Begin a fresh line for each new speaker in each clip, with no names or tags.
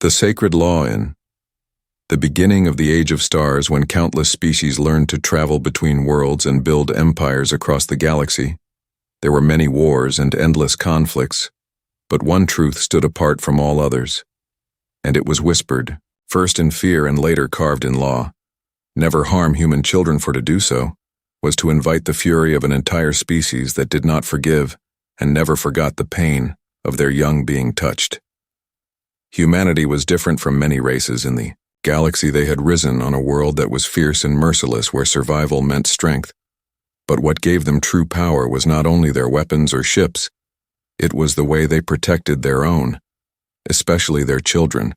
The sacred law in the beginning of the Age of Stars, when countless species learned to travel between worlds and build empires across the galaxy. There were many wars and endless conflicts, but one truth stood apart from all others, and it was whispered, first in fear and later carved in law. Never harm human children, for to do so was to invite the fury of an entire species that did not forgive and never forgot the pain of their young being touched. Humanity was different from many races in the galaxy. They had risen on a world that was fierce and merciless, where survival meant strength. But what gave them true power was not only their weapons or ships, it was the way they protected their own, especially their children.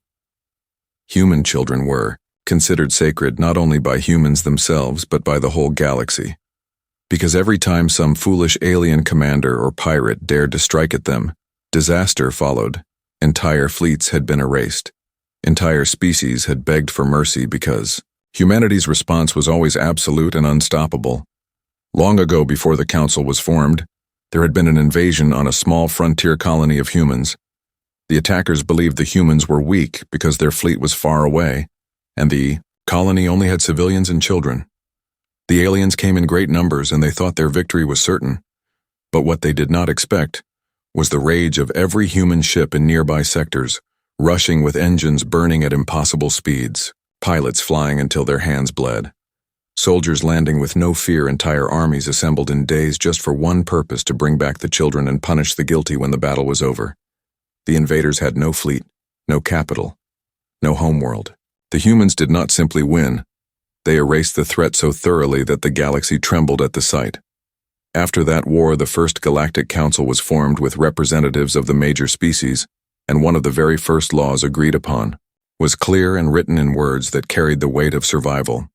Human children were considered sacred not only by humans themselves but by the whole galaxy. Because every time some foolish alien commander or pirate dared to strike at them, disaster followed. Entire fleets had been erased. Entire species had begged for mercy because humanity's response was always absolute and unstoppable. Long ago, before the Council was formed, there had been an invasion on a small frontier colony of humans. The attackers believed the humans were weak because their fleet was far away, and the colony only had civilians and children. The aliens came in great numbers and they thought their victory was certain. But what they did not expect was the rage of every human ship in nearby sectors, rushing with engines burning at impossible speeds, pilots flying until their hands bled. Soldiers landing with no fear, entire armies assembled in days just for one purpose: to bring back the children and punish the guilty when the battle was over. The invaders had no fleet, no capital, no homeworld. The humans did not simply win. They erased the threat so thoroughly that the galaxy trembled at the sight. After that war, the first Galactic Council was formed with representatives of the major species, and one of the very first laws agreed upon was clear and written in words that carried the weight of survival.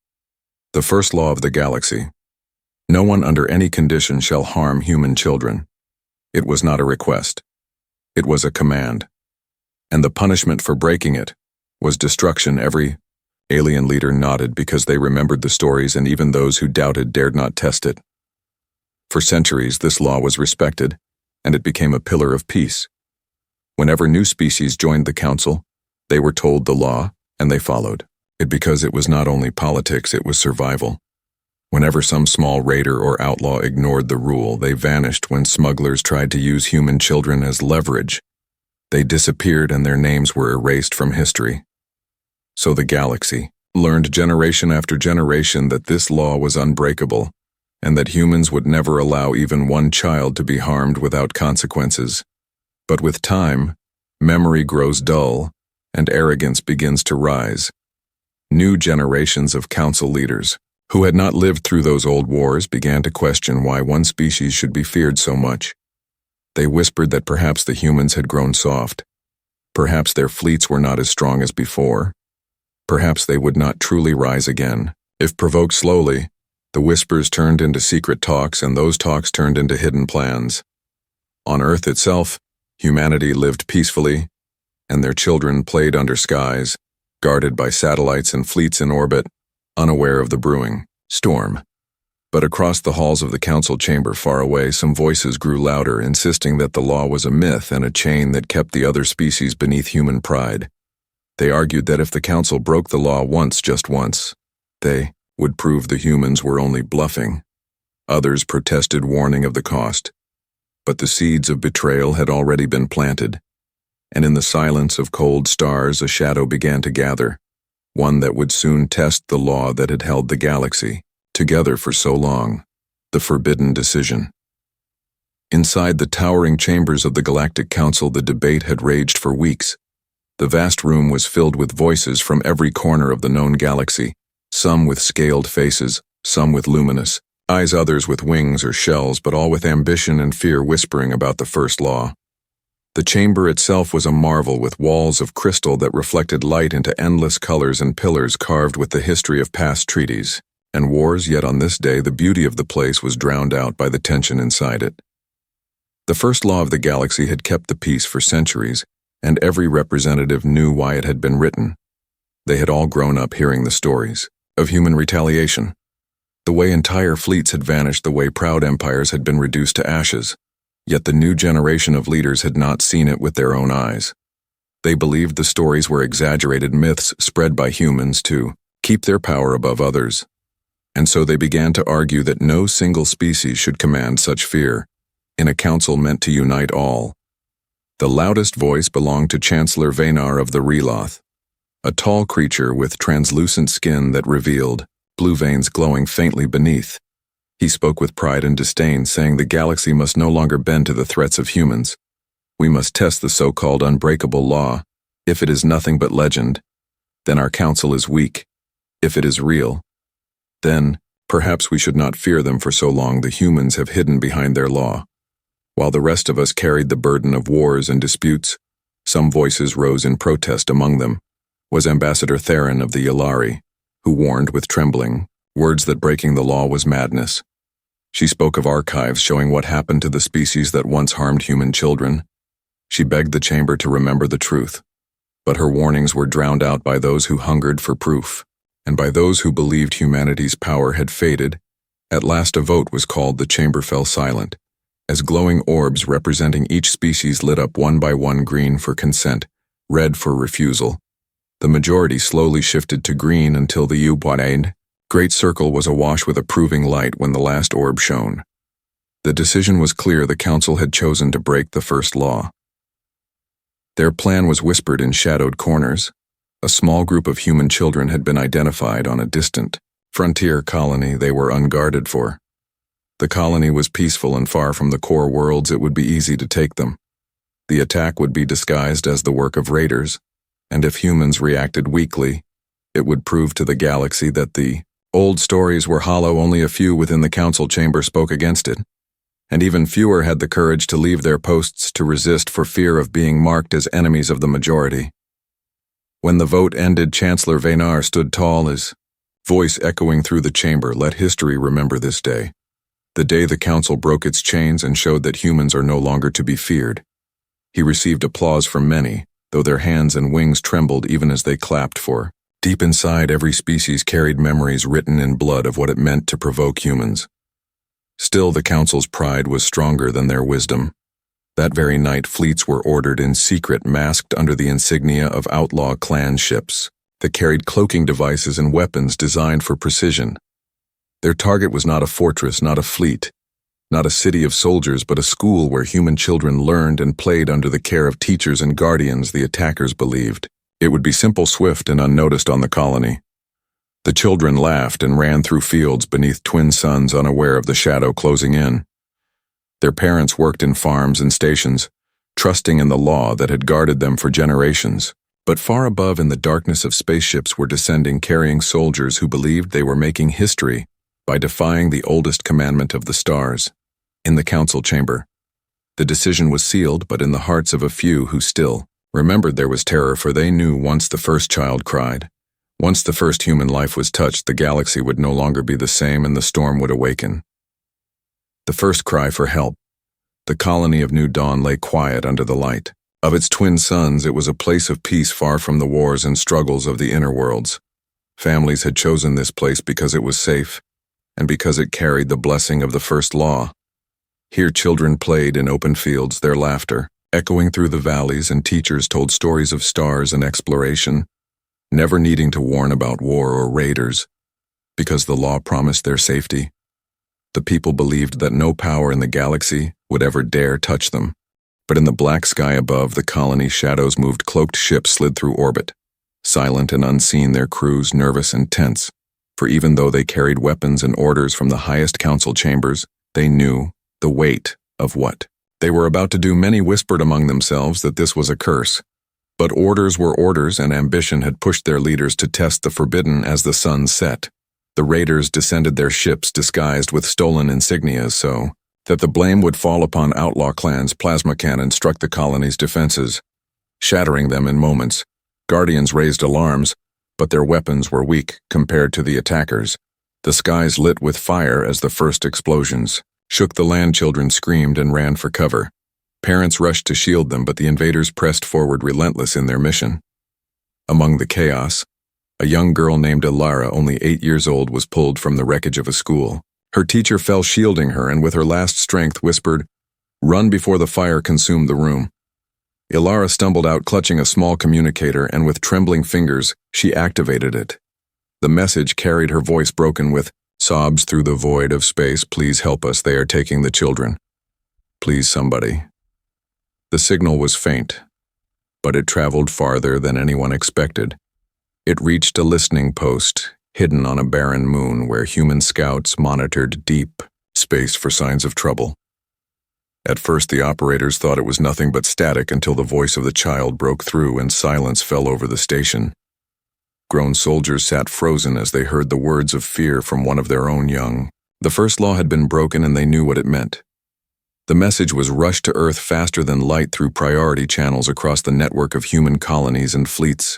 The first law of the galaxy: no one under any condition shall harm human children. It was not a request. It was a command. And the punishment for breaking it was destruction. Every alien leader nodded because they remembered the stories, and even those who doubted dared not test it. For centuries, this law was respected, and it became a pillar of peace. Whenever new species joined the Council, they were told the law, and they followed it because it was not only politics, it was survival. Whenever some small raider or outlaw ignored the rule, they vanished. When smugglers tried to use human children as leverage, they disappeared and their names were erased from history. So the galaxy learned generation after generation that this law was unbreakable, and that humans would never allow even one child to be harmed without consequences. But with time, memory grows dull, and arrogance begins to rise. New generations of council leaders, who had not lived through those old wars, began to question why one species should be feared so much. They whispered that perhaps the humans had grown soft. Perhaps their fleets were not as strong as before. Perhaps they would not truly rise again. If provoked slowly, the whispers turned into secret talks, and those talks turned into hidden plans. On Earth itself, humanity lived peacefully, and their children played under skies, guarded by satellites and fleets in orbit, unaware of the brewing storm. But across the halls of the council chamber far away, some voices grew louder, insisting that the law was a myth and a chain that kept the other species beneath human pride. They argued that if the council broke the law once, just once, they would prove the humans were only bluffing. Others protested, warning of the cost. But the seeds of betrayal had already been planted, and in the silence of cold stars a shadow began to gather, one that would soon test the law that had held the galaxy together for so long: the forbidden decision. Inside the towering chambers of the Galactic Council, the debate had raged for weeks. The vast room was filled with voices from every corner of the known galaxy, some with scaled faces, some with luminous eyes, others with wings or shells, but all with ambition and fear whispering about the first law. The chamber itself was a marvel, with walls of crystal that reflected light into endless colors and pillars carved with the history of past treaties and wars, yet on this day the beauty of the place was drowned out by the tension inside it. The first law of the galaxy had kept the peace for centuries, and every representative knew why it had been written. They had all grown up hearing the stories of human retaliation, the way entire fleets had vanished, the way proud empires had been reduced to ashes. Yet the new generation of leaders had not seen it with their own eyes. They believed the stories were exaggerated myths spread by humans to keep their power above others. And so they began to argue that no single species should command such fear, in a council meant to unite all. The loudest voice belonged to Chancellor Vanar of the Reloth, a tall creature with translucent skin that revealed blue veins glowing faintly beneath. He spoke with pride and disdain, saying the galaxy must no longer bend to the threats of humans. We must test the so-called unbreakable law. If it is nothing but legend, then our council is weak. If it is real, then perhaps we should not fear them, for so long the humans have hidden behind their law. While the rest of us carried the burden of wars and disputes, some voices rose in protest. Among them was Ambassador Theron of the Yalari, who warned with trembling words that breaking the law was madness. She spoke of archives showing what happened to the species that once harmed human children. She begged the chamber to remember the truth, but her warnings were drowned out by those who hungered for proof, and by those who believed humanity's power had faded. At last a vote was called. The chamber fell silent, as glowing orbs representing each species lit up one by one: green for consent, red for refusal. The majority slowly shifted to green until the U-Boid great circle was awash with approving light when the last orb shone. The decision was clear. The council had chosen to break the first law. Their plan was whispered in shadowed corners. A small group of human children had been identified on a distant frontier colony they were unguarded for. The colony was peaceful and far from the core worlds. It would be easy to take them. The attack would be disguised as the work of raiders, and if humans reacted weakly, it would prove to the galaxy that the old stories were hollow. Only a few within the council chamber spoke against it, and even fewer had the courage to leave their posts to resist for fear of being marked as enemies of the majority. When the vote ended, Chancellor Vanar stood tall, his voice echoing through the chamber. Let history remember this day, the day the council broke its chains and showed that humans are no longer to be feared. He received applause from many, though their hands and wings trembled even as they clapped, for deep inside every species carried memories written in blood of what it meant to provoke humans. Still, the council's pride was stronger than their wisdom. That very night, fleets were ordered in secret, masked under the insignia of outlaw clan ships that carried cloaking devices and weapons designed for precision. Their target was not a fortress, not a fleet, not a city of soldiers, but a school where human children learned and played under the care of teachers and guardians. The attackers believed it would be simple, swift, and unnoticed on the colony. The children laughed and ran through fields beneath twin suns, unaware of the shadow closing in. Their parents worked in farms and stations, trusting in the law that had guarded them for generations. But far above, in the darkness of spaceships were descending, carrying soldiers who believed they were making history by defying the oldest commandment of the stars. In the council chamber, the decision was sealed, but in the hearts of a few who still remembered there was terror, for they knew once the first child cried, once the first human life was touched, the galaxy would no longer be the same and the storm would awaken. The first cry for help. The colony of New Dawn lay quiet under the light of its twin suns. It was a place of peace, far from the wars and struggles of the inner worlds. Families had chosen this place because it was safe, and because it carried the blessing of the first law. Here children played in open fields, their laughter echoing through the valleys, and teachers told stories of stars and exploration, never needing to warn about war or raiders, because the law promised their safety. The people believed that no power in the galaxy would ever dare touch them. But in the black sky above, the colony shadows moved. Cloaked ships slid through orbit, silent and unseen, their crews nervous and tense. For even though they carried weapons and orders from the highest council chambers, they knew the weight of what they were about to do. Many whispered among themselves that this was a curse. But orders were orders, and ambition had pushed their leaders to test the forbidden. As the sun set, the raiders descended their ships disguised with stolen insignias so that the blame would fall upon outlaw clans. Plasma cannons struck the colony's defenses, shattering them in moments. Guardians raised alarms, but their weapons were weak compared to the attackers. The skies lit with fire as the first explosions shook the land. Children screamed and ran for cover. Parents rushed to shield them, but the invaders pressed forward, relentless in their mission. Among the chaos, a young girl named Alara, only 8 years old, was pulled from the wreckage of a school. Her teacher fell shielding her, and with her last strength whispered, "Run," before the fire consumed the room. Ilara stumbled out clutching a small communicator, and with trembling fingers, she activated it. The message carried her voice broken with sobs through the void of space. Please help us, they are taking the children. Please somebody. The signal was faint, but it traveled farther than anyone expected. It reached a listening post, hidden on a barren moon where human scouts monitored deep space for signs of trouble. At first, the operators thought it was nothing but static until the voice of the child broke through and silence fell over the station. Grown soldiers sat frozen as they heard the words of fear from one of their own young. The first law had been broken, and they knew what it meant. The message was rushed to Earth faster than light through priority channels across the network of human colonies and fleets.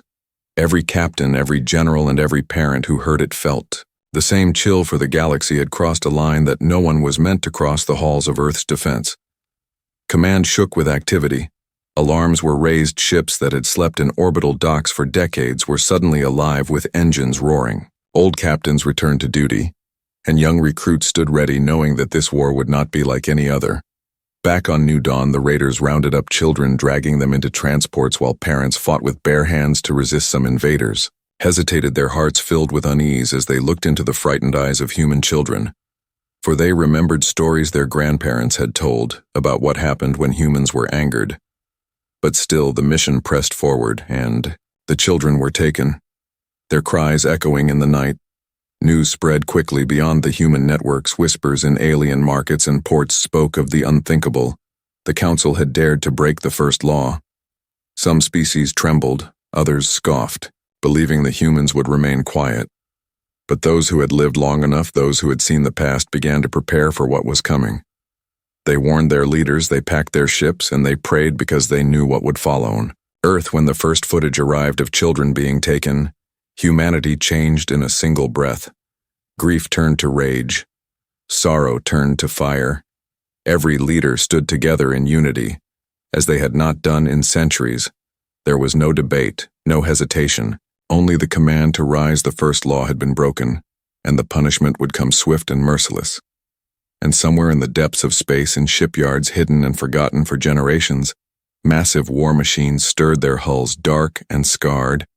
Every captain, every general, and every parent who heard it felt the same chill, for the galaxy had crossed a line that no one was meant to cross: the halls of Earth's defense. Command shook with activity. Alarms were raised. Ships that had slept in orbital docks for decades were suddenly alive with engines roaring. Old captains returned to duty, and young recruits stood ready, knowing that this war would not be like any other. Back on New Dawn, the raiders rounded up children, dragging them into transports, while parents fought with bare hands to resist some invaders, hesitated, their hearts filled with unease as they looked into the frightened eyes of human children. For they remembered stories their grandparents had told about what happened when humans were angered. But still, the mission pressed forward, and the children were taken, their cries echoing in the night. News spread quickly beyond the human networks. Whispers in alien markets and ports spoke of the unthinkable. The Council had dared to break the first law. Some species trembled, others scoffed, believing the humans would remain quiet. But those who had lived long enough, those who had seen the past, began to prepare for what was coming. They warned their leaders, they packed their ships, and they prayed because they knew what would follow. On Earth, when the first footage arrived of children being taken, humanity changed in a single breath. Grief turned to rage. Sorrow turned to fire. Every leader stood together in unity, as they had not done in centuries. There was no debate, no hesitation. Only the command to rise. The first law had been broken, and the punishment would come swift and merciless. And somewhere in the depths of space, in shipyards hidden and forgotten for generations, massive war machines stirred, their hulls dark and scarred.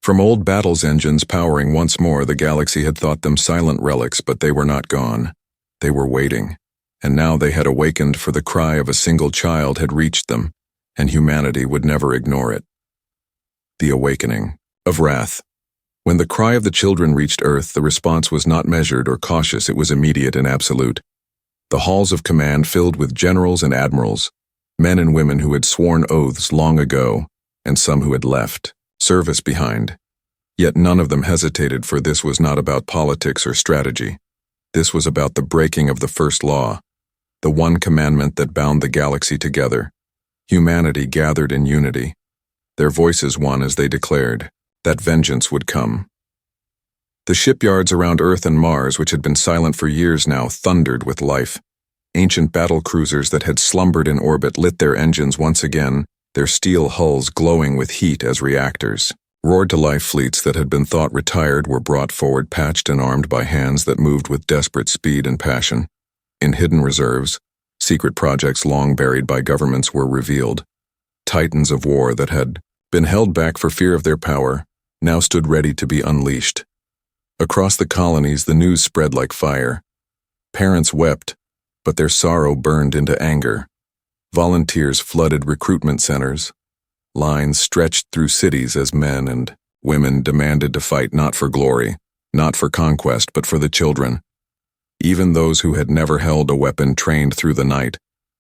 From old battles engines powering once more, the galaxy had thought them silent relics, but they were not gone. They were waiting, and now they had awakened, for the cry of a single child had reached them, and humanity would never ignore it. The awakening of wrath. When the cry of the children reached Earth, the response was not measured or cautious, it was immediate and absolute. The halls of command filled with generals and admirals, men and women who had sworn oaths long ago, and some who had left service behind. Yet none of them hesitated, for this was not about politics or strategy. This was about the breaking of the first law, the one commandment that bound the galaxy together. Humanity gathered in unity, their voices one as they declared that vengeance would come. The shipyards around Earth and Mars, which had been silent for years now, thundered with life. Ancient battle cruisers that had slumbered in orbit lit their engines once again, their steel hulls glowing with heat as reactors. Roared to life. Fleets that had been thought retired were brought forward, patched and armed by hands that moved with desperate speed and passion. In hidden reserves, secret projects long buried by governments were revealed. Titans of war that had been held back for fear of their power now stood ready to be unleashed. Across the colonies, the news spread like fire. Parents wept, but their sorrow burned into anger. Volunteers flooded recruitment centers. Lines stretched through cities as men and women demanded to fight, not for glory, not for conquest, but for the children. Even those who had never held a weapon trained through the night.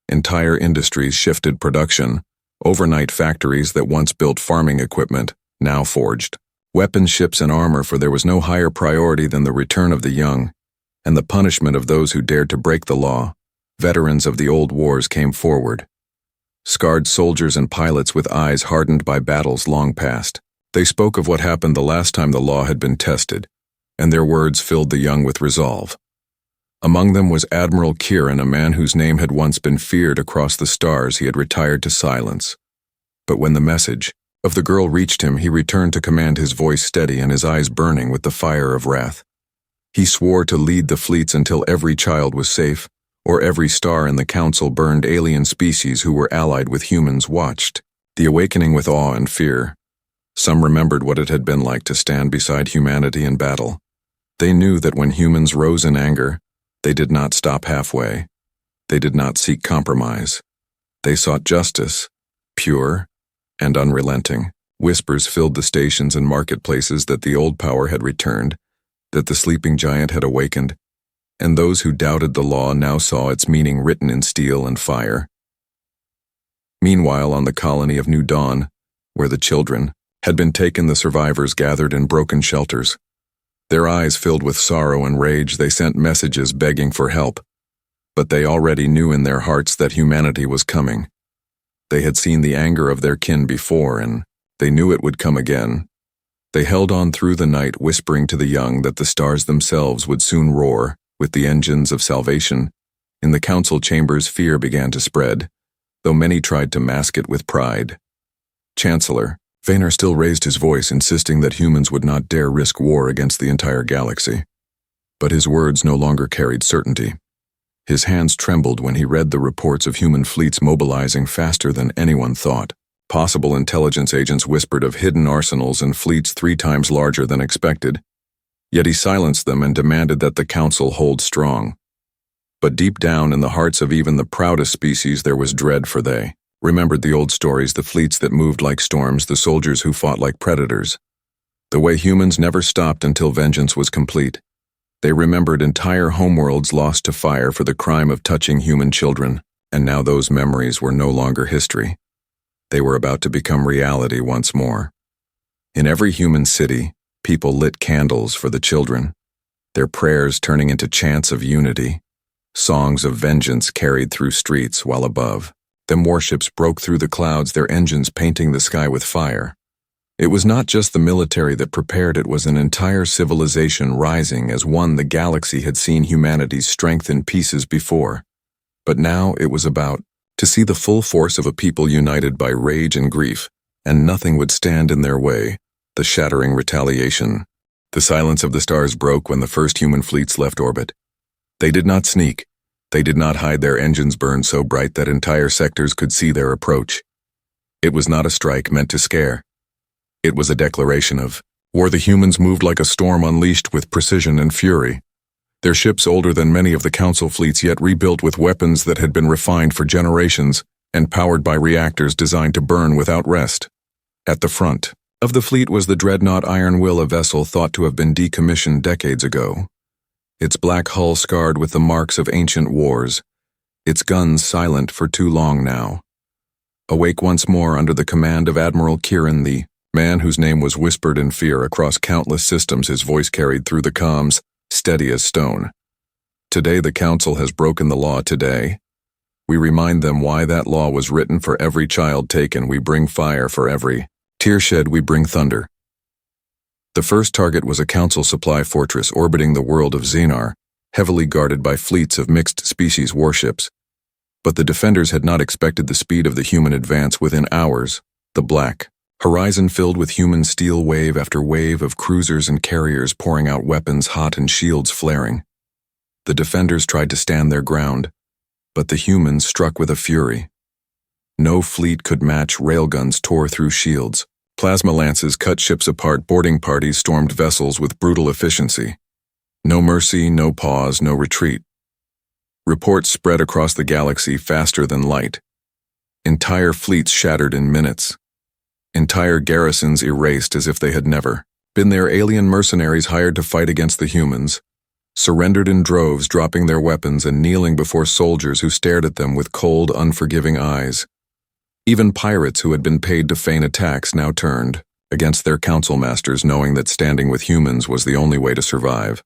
Entire industries shifted production. Overnight factories that once built farming equipment now forged weapons, ships, and armor, for there was no higher priority than the return of the young and the punishment of those who dared to break the law. Veterans of the old wars came forward. Scarred soldiers and pilots with eyes hardened by battles long past. They spoke of what happened the last time the law had been tested, and their words filled the young with resolve. Among them was Admiral Kieran, a man whose name had once been feared across the stars. He had retired to silence. But when the message of the girl reached him, he returned to command, his voice steady and his eyes burning with the fire of wrath. He swore to lead the fleets until every child was safe, or every star in the council burned. Alien species who were allied with humans watched The awakening with awe and fear. Some remembered what it had been like to stand beside humanity in battle. They knew that when humans rose in anger, they did not stop halfway. They did not seek compromise. They sought justice, pure and unrelenting. Whispers filled the stations and marketplaces that the old power had returned, that the sleeping giant had awakened, and those who doubted the law now saw its meaning written in steel and fire. Meanwhile, on the colony of New Dawn, where the children had been taken, the survivors gathered in broken shelters. Their eyes filled with sorrow and rage, they sent messages begging for help. But they already knew in their hearts that humanity was coming. They had seen the anger of their kin before, and they knew it would come again. They held on through the night, whispering to the young that the stars themselves would soon roar with the engines of salvation. In the council chambers, fear began to spread, though many tried to mask it with pride. Chancellor Vaynor still raised his voice, insisting that humans would not dare risk war against the entire galaxy. But his words no longer carried certainty. His hands trembled when he read the reports of human fleets mobilizing faster than anyone thought. Possible intelligence agents whispered of hidden arsenals and fleets 3 times larger than expected. Yet he silenced them and demanded that the council hold strong. But deep down in the hearts of even the proudest species there was dread, for they remembered the old stories, the fleets that moved like storms, the soldiers who fought like predators. The way humans never stopped until vengeance was complete. They remembered entire homeworlds lost to fire for the crime of touching human children, and now those memories were no longer history. They were about to become reality once more. In every human city, people lit candles for the children, their prayers turning into chants of unity, songs of vengeance carried through streets, while above them warships broke through the clouds, their engines painting the sky with fire. It was not just the military that prepared, it was an entire civilization rising as one. The galaxy had seen humanity's strength in pieces before, but now it was about to see the full force of a people united by rage and grief, and nothing would stand in their way. The shattering retaliation. The silence of the stars broke when the first human fleets left orbit. They did not sneak. They did not hide. Their engines burned so bright that entire sectors could see their approach. It was not a strike meant to scare. It was a declaration of war. The humans moved like a storm, unleashed with precision and fury. Their ships, older than many of the council fleets, yet rebuilt with weapons that had been refined for generations and powered by reactors designed to burn without rest. At the front of the fleet was the dreadnought Iron Will, a vessel thought to have been decommissioned decades ago. Its black hull scarred with the marks of ancient wars, its guns silent for too long now. Awake once more under the command of Admiral Kieran, the man whose name was whispered in fear across countless systems, his voice carried through the comms, steady as stone. Today the council has broken the law. Today we remind them why that law was written. For every child taken, we bring fire. For every tear shed, we bring thunder. The first target was a council supply fortress orbiting the world of Xenar, heavily guarded by fleets of mixed species warships. But the defenders had not expected the speed of the human advance. Within hours, the black horizon filled with human steel, wave after wave of cruisers and carriers pouring out weapons hot and shields flaring. The defenders tried to stand their ground, but the humans struck with a fury. No fleet could match. Railguns tore through shields. Plasma lances cut ships apart. Boarding parties stormed vessels with brutal efficiency. No mercy, no pause, no retreat. Reports spread across the galaxy faster than light. Entire fleets shattered in minutes. Entire garrisons erased as if they had never been there. Alien mercenaries hired to fight against the humans surrendered in droves, dropping their weapons and kneeling before soldiers who stared at them with cold, unforgiving eyes. Even pirates who had been paid to feign attacks now turned against their council masters, knowing that standing with humans was the only way to survive.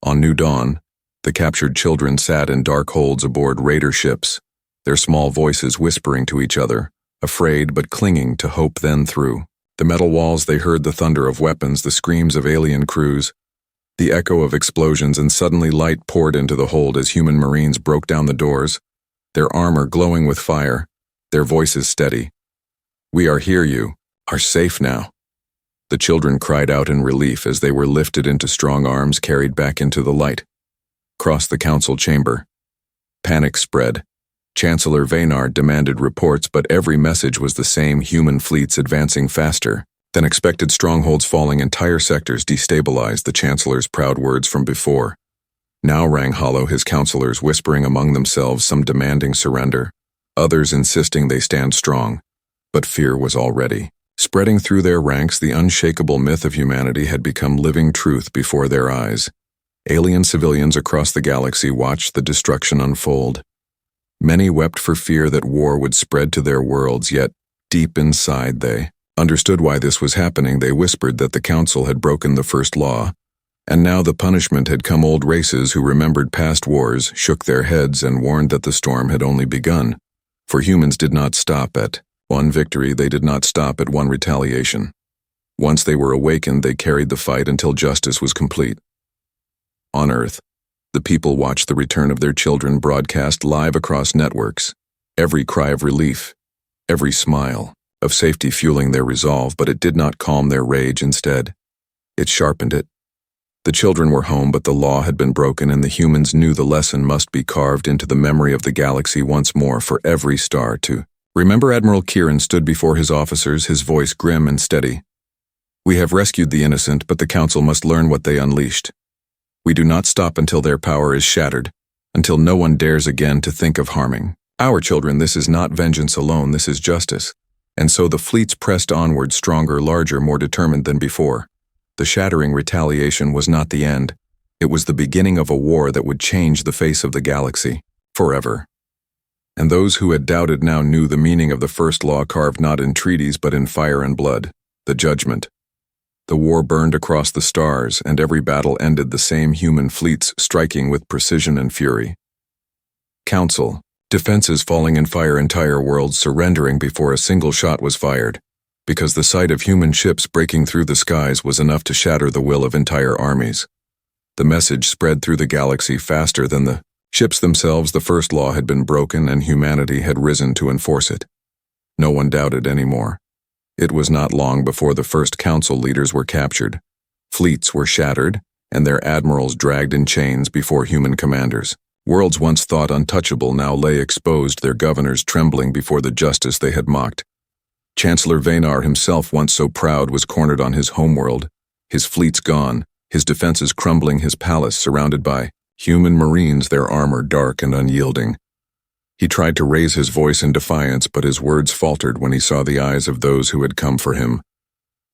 On New Dawn, the captured children sat in dark holds aboard raider ships, their small voices whispering to each other, afraid but clinging to hope. Then through the metal walls they heard the thunder of weapons, the screams of alien crews, the echo of explosions, and suddenly light poured into the hold as human marines broke down the doors, their armor glowing with fire, their voices steady. "We are here, you are safe now." The children cried out in relief as they were lifted into strong arms, carried back into the light. Across the council chamber, panic spread. Chancellor Vaynard demanded reports, but every message was the same: human fleets advancing faster than expected, strongholds falling, entire sectors destabilized. The Chancellor's proud words from before now rang hollow, his counselors whispering among themselves, some demanding surrender, others insisting they stand strong. But fear was already spreading through their ranks. The unshakable myth of humanity had become living truth before their eyes. Alien civilians across the galaxy watched the destruction unfold. Many wept for fear that war would spread to their worlds, yet deep inside they understood why this was happening. They whispered that the Council had broken the first law, and now the punishment had come. Old races who remembered past wars shook their heads and warned that the storm had only begun. For humans did not stop at one victory, they did not stop at one retaliation. Once they were awakened, they carried the fight until justice was complete. On Earth, the people watched the return of their children broadcast live across networks, every cry of relief, every smile of safety fueling their resolve, but it did not calm their rage. Instead, it sharpened it. The children were home, but the law had been broken, and the humans knew the lesson must be carved into the memory of the galaxy once more, for every star to remember. Admiral Kieran stood before his officers, his voice grim and steady. "We have rescued the innocent, but the Council must learn what they unleashed. We do not stop until their power is shattered, until no one dares again to think of harming our children. This is not vengeance alone, this is justice." And so the fleets pressed onward, stronger, larger, more determined than before. The shattering retaliation was not the end. It was the beginning of a war that would change the face of the galaxy forever. And those who had doubted now knew the meaning of the first law, carved not in treaties but in fire and blood: the judgment. The war burned across the stars, and every battle ended the same: human fleets striking with precision and fury. Council, defenses falling in fire, entire worlds surrendering before a single shot was fired, because the sight of human ships breaking through the skies was enough to shatter the will of entire armies. The message spread through the galaxy faster than the ships themselves. The first law had been broken, and humanity had risen to enforce it. No one doubted anymore. It was not long before the first council leaders were captured. Fleets were shattered, and their admirals dragged in chains before human commanders. Worlds once thought untouchable now lay exposed, their governors trembling before the justice they had mocked. Chancellor Vaynard himself, once so proud, was cornered on his homeworld, his fleets gone, his defenses crumbling, his palace surrounded by human marines, their armor dark and unyielding. He tried to raise his voice in defiance, but his words faltered when he saw the eyes of those who had come for him.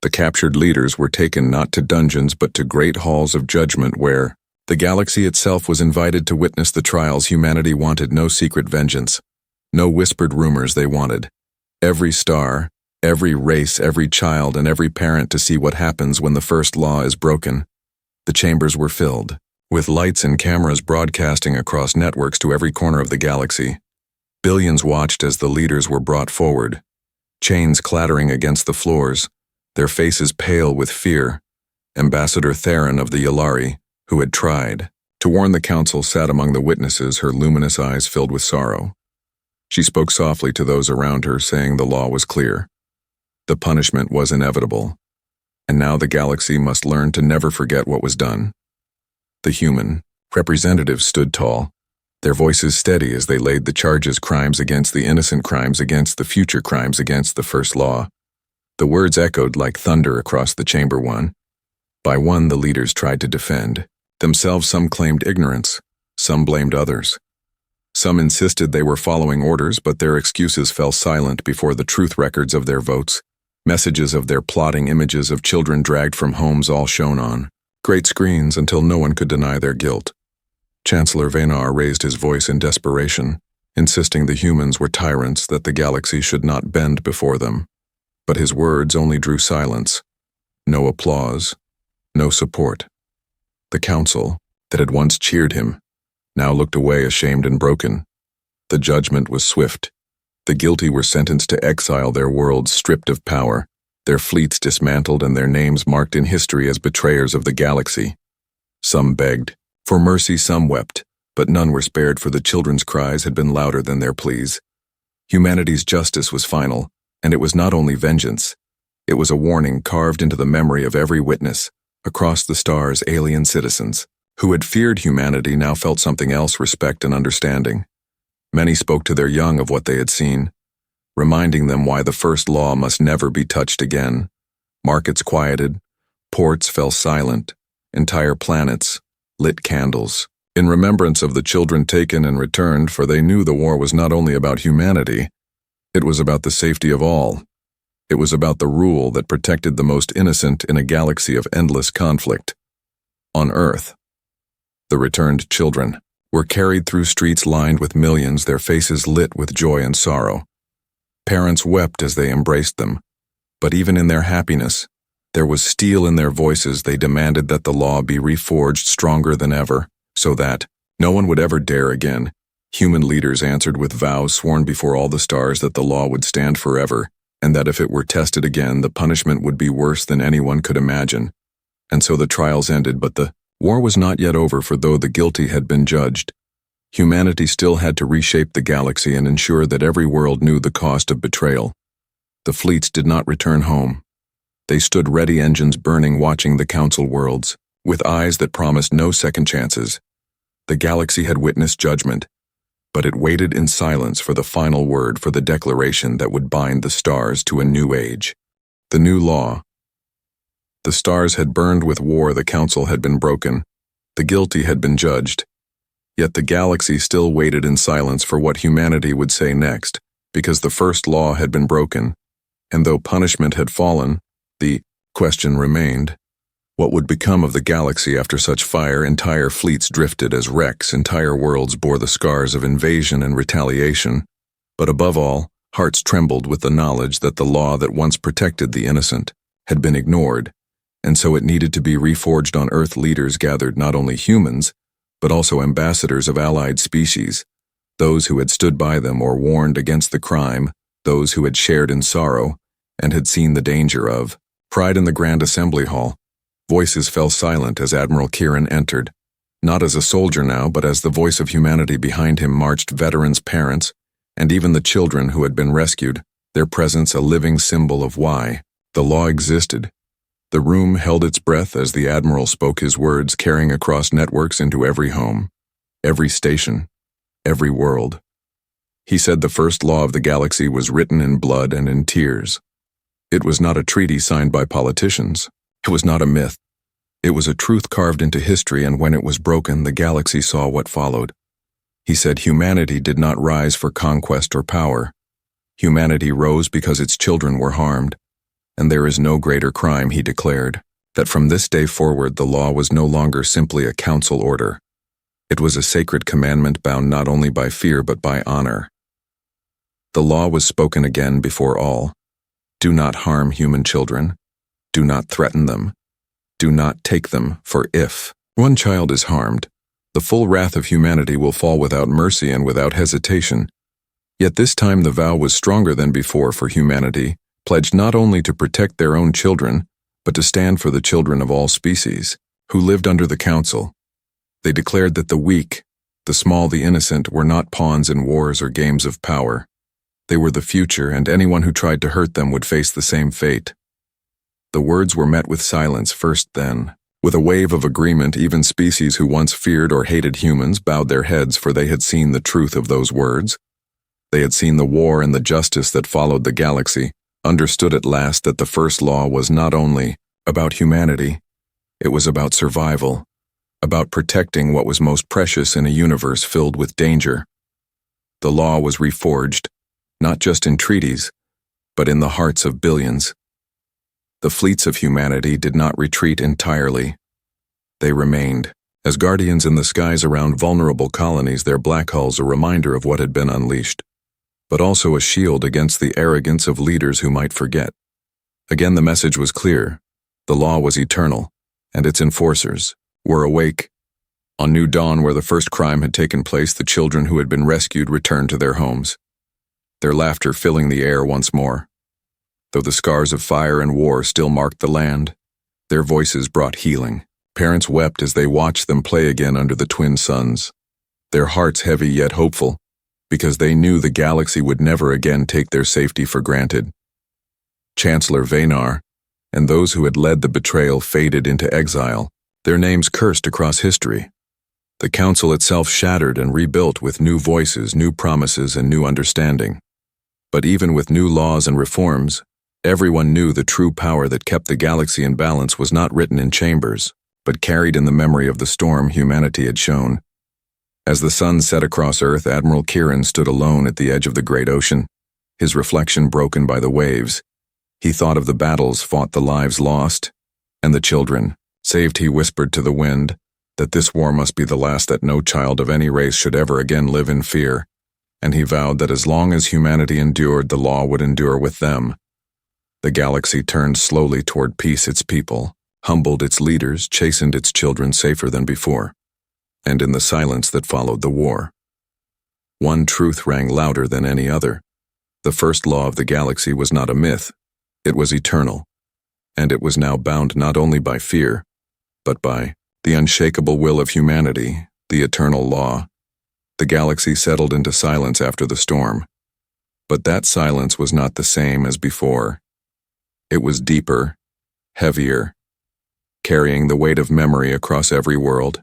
The captured leaders were taken not to dungeons but to great halls of judgment, where the galaxy itself was invited to witness the trials. Humanity wanted no secret vengeance, no whispered rumors. They wanted every star, every race, every child, and every parent to see what happens when the first law is broken. The chambers were filled with lights and cameras broadcasting across networks to every corner of the galaxy. Billions watched as the leaders were brought forward, chains clattering against the floors, their faces pale with fear. Ambassador Theron of the Yalari, who had tried to warn the council, sat among the witnesses, her luminous eyes filled with sorrow. She spoke softly to those around her, saying the law was clear. The punishment was inevitable, and now the galaxy must learn to never forget what was done. The human representatives stood tall, their voices steady as they laid the charges: crimes against the innocent, crimes against the future, crimes against the first law. The words echoed like thunder across the chamber. One by one, the leaders tried to defend themselves. Some claimed ignorance, some blamed others. Some insisted they were following orders, but their excuses fell silent before the truth. Records of their votes, messages of their plotting, images of children dragged from homes, all shown on great screens until no one could deny their guilt. Chancellor Vaynard raised his voice in desperation, insisting the humans were tyrants, that the galaxy should not bend before them. But his words only drew silence. No applause, no support. The council, that had once cheered him, now looked away, ashamed and broken. The judgment was swift. The guilty were sentenced to exile, their worlds stripped of power, their fleets dismantled, and their names marked in history as betrayers of the galaxy. Some begged for mercy, some wept, but none were spared, for the children's cries had been louder than their pleas. Humanity's justice was final, and it was not only vengeance. It was a warning carved into the memory of every witness. Across the stars, alien citizens who had feared humanity now felt something else: respect and understanding. Many spoke to their young of what they had seen, reminding them why the first law must never be touched again. Markets quieted, ports fell silent, entire planets lit candles, in remembrance of the children taken and returned, for they knew the war was not only about humanity, it was about the safety of all. It was about the rule that protected the most innocent in a galaxy of endless conflict. On Earth, the returned children were carried through streets lined with millions, their faces lit with joy and sorrow. Parents wept as they embraced them, but even in their happiness, there was steel in their voices. They demanded that the law be reforged stronger than ever, so that no one would ever dare again. Human leaders answered with vows sworn before all the stars that the law would stand forever, and that if it were tested again, the punishment would be worse than anyone could imagine. And so the trials ended, but the war was not yet over, for though the guilty had been judged, humanity still had to reshape the galaxy and ensure that every world knew the cost of betrayal. The fleets did not return home. They stood ready, engines burning, watching the council worlds, with eyes that promised no second chances. The galaxy had witnessed judgment, but it waited in silence for the final word, for the declaration that would bind the stars to a new age. The new law. The stars had burned with war, the council had been broken, the guilty had been judged. Yet the galaxy still waited in silence for what humanity would say next, because the first law had been broken, and though punishment had fallen, the question remained. What would become of the galaxy after such fire? Entire fleets drifted as wrecks, entire worlds bore the scars of invasion and retaliation. But above all, hearts trembled with the knowledge that the law that once protected the innocent had been ignored, and so it needed to be reforged on Earth. Leaders gathered, not only humans, but also ambassadors of allied species, those who had stood by them or warned against the crime, those who had shared in sorrow and had seen the danger of pride. In the Grand Assembly Hall, voices fell silent as Admiral Kieran entered. Not as a soldier now, but as the voice of humanity. Behind him marched veterans, parents, and even the children who had been rescued, their presence a living symbol of why the law existed. The room held its breath as the Admiral spoke his words, carrying across networks into every home, every station, every world. He said the first law of the galaxy was written in blood and in tears. It was not a treaty signed by politicians. It was not a myth. It was a truth carved into history, and when it was broken, the galaxy saw what followed. He said humanity did not rise for conquest or power. Humanity rose because its children were harmed. And there is no greater crime, he declared, that from this day forward the law was no longer simply a council order. It was a sacred commandment bound not only by fear but by honor. The law was spoken again before all. Do not harm human children. Do not threaten them. Do not take them, for if one child is harmed, the full wrath of humanity will fall without mercy and without hesitation. Yet this time the vow was stronger than before, for humanity pledged not only to protect their own children, but to stand for the children of all species who lived under the council. They declared that the weak, the small, the innocent were not pawns in wars or games of power. They were the future, and anyone who tried to hurt them would face the same fate. The words were met with silence first, then with a wave of agreement. Even species who once feared or hated humans bowed their heads, for they had seen the truth of those words. They had seen the war and the justice that followed the galaxy, understood at last that the first law was not only about humanity, it was about survival, about protecting what was most precious in a universe filled with danger. The law was reforged, not just in treaties, but in the hearts of billions. The fleets of humanity did not retreat entirely. They remained, as guardians in the skies around vulnerable colonies, their black hulls a reminder of what had been unleashed, but also a shield against the arrogance of leaders who might forget. Again the message was clear. The law was eternal, and its enforcers were awake. On New Dawn, where the first crime had taken place, the children who had been rescued returned to their homes, their laughter filling the air once more. Though the scars of fire and war still marked the land, their voices brought healing. Parents wept as they watched them play again under the twin suns, their hearts heavy yet hopeful, because they knew the galaxy would never again take their safety for granted. Chancellor Vaynar and those who had led the betrayal faded into exile, their names cursed across history. The council itself shattered and rebuilt with new voices, new promises, and new understanding. But even with new laws and reforms, everyone knew the true power that kept the galaxy in balance was not written in chambers, but carried in the memory of the storm humanity had shown. As the sun set across Earth, Admiral Kieran stood alone at the edge of the great ocean, his reflection broken by the waves. He thought of the battles fought, the lives lost, and the children saved. He whispered to the wind that this war must be the last, that no child of any race should ever again live in fear, and he vowed that as long as humanity endured, the law would endure with them. The galaxy turned slowly toward peace, its people humbled its leaders, chastened its children safer than before. And in the silence that followed the war, one truth rang louder than any other. The first law of the galaxy was not a myth, it was eternal, and it was now bound not only by fear, but by the unshakable will of humanity, the eternal law. The galaxy settled into silence after the storm, but that silence was not the same as before. It was deeper, heavier, carrying the weight of memory across every world.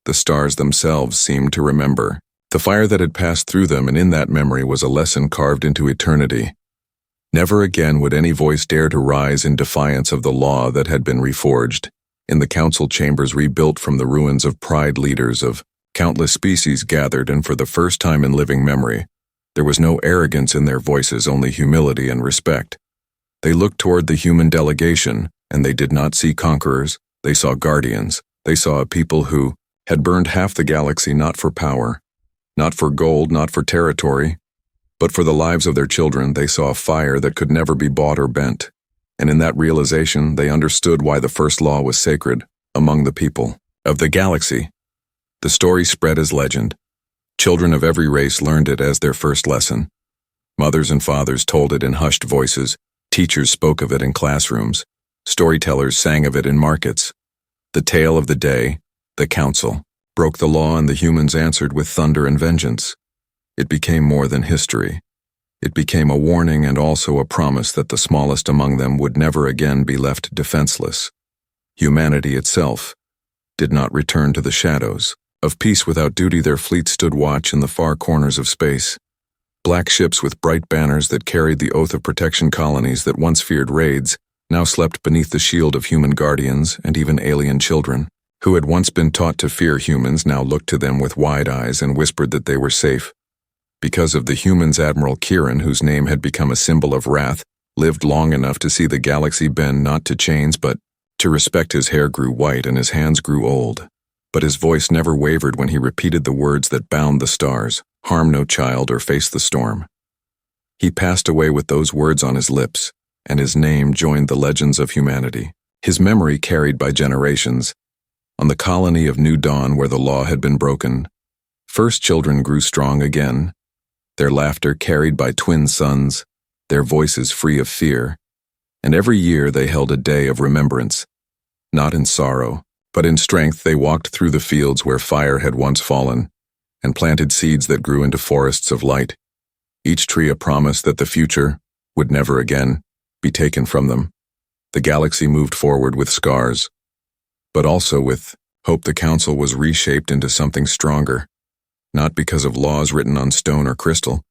The stars themselves seemed to remember the fire that had passed through them, and in that memory was a lesson carved into eternity. Never again would any voice dare to rise in defiance of the law that had been reforged. In the council chambers rebuilt from the ruins of pride, leaders of countless species gathered, and for the first time in living memory, there was no arrogance in their voices, only humility and respect. They looked toward the human delegation, and they did not see conquerors, they saw guardians. They saw a people who had burned half the galaxy, not for power, not for gold, not for territory, but for the lives of their children. They saw a fire that could never be bought or bent, and in that realization they understood why the first law was sacred among the people of the galaxy. The story spread as legend. Children of every race learned it as their first lesson. Mothers and fathers told it in hushed voices, teachers spoke of it in classrooms, storytellers sang of it in markets. The tale of the day, the council, broke the law, and the humans answered with thunder and vengeance. It became more than history. It became a warning and also a promise that the smallest among them would never again be left defenseless. Humanity itself did not return to the shadows of peace without duty. Their fleet stood watch in the far corners of space. Black ships with bright banners that carried the oath of protection. Colonies that once feared raids now slept beneath the shield of human guardians, and even alien children who had once been taught to fear humans now looked to them with wide eyes and whispered that they were safe. Because of the humans, Admiral Kieran, whose name had become a symbol of wrath, lived long enough to see the galaxy bend not to chains but to respect. His hair grew white and his hands grew old, but his voice never wavered when he repeated the words that bound the stars: harm no child or face the storm. He passed away with those words on his lips, and his name joined the legends of humanity, his memory carried by generations. On the colony of New Dawn, where the law had been broken, first children grew strong again, their laughter carried by twin suns, their voices free of fear, and every year they held a day of remembrance. Not in sorrow, but in strength, they walked through the fields where fire had once fallen, and planted seeds that grew into forests of light, each tree a promise that the future would never again be taken from them. The galaxy moved forward with scars, but also with hope. The council was reshaped into something stronger, not because of laws written on stone or crystal,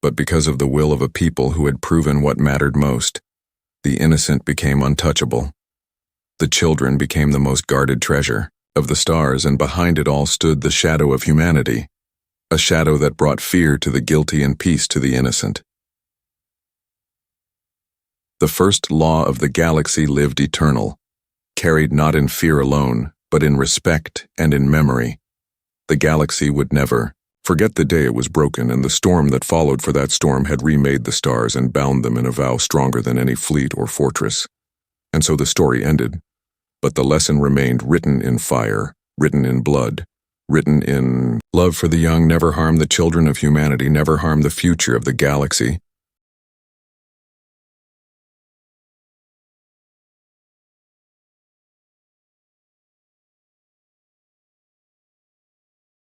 but because of the will of a people who had proven what mattered most. The innocent became untouchable. The children became the most guarded treasure of the stars, and behind it all stood the shadow of humanity, a shadow that brought fear to the guilty and peace to the innocent. The first law of the galaxy lived eternal, carried not in fear alone, but in respect and in memory. The galaxy would never forget the day it was broken, and the storm that followed, for that storm had remade the stars and bound them in a vow stronger than any fleet or fortress. And so the story ended, but the lesson remained, written in fire, written in blood, written in love for the young. Never harm the children of humanity, never harm the future of the galaxy.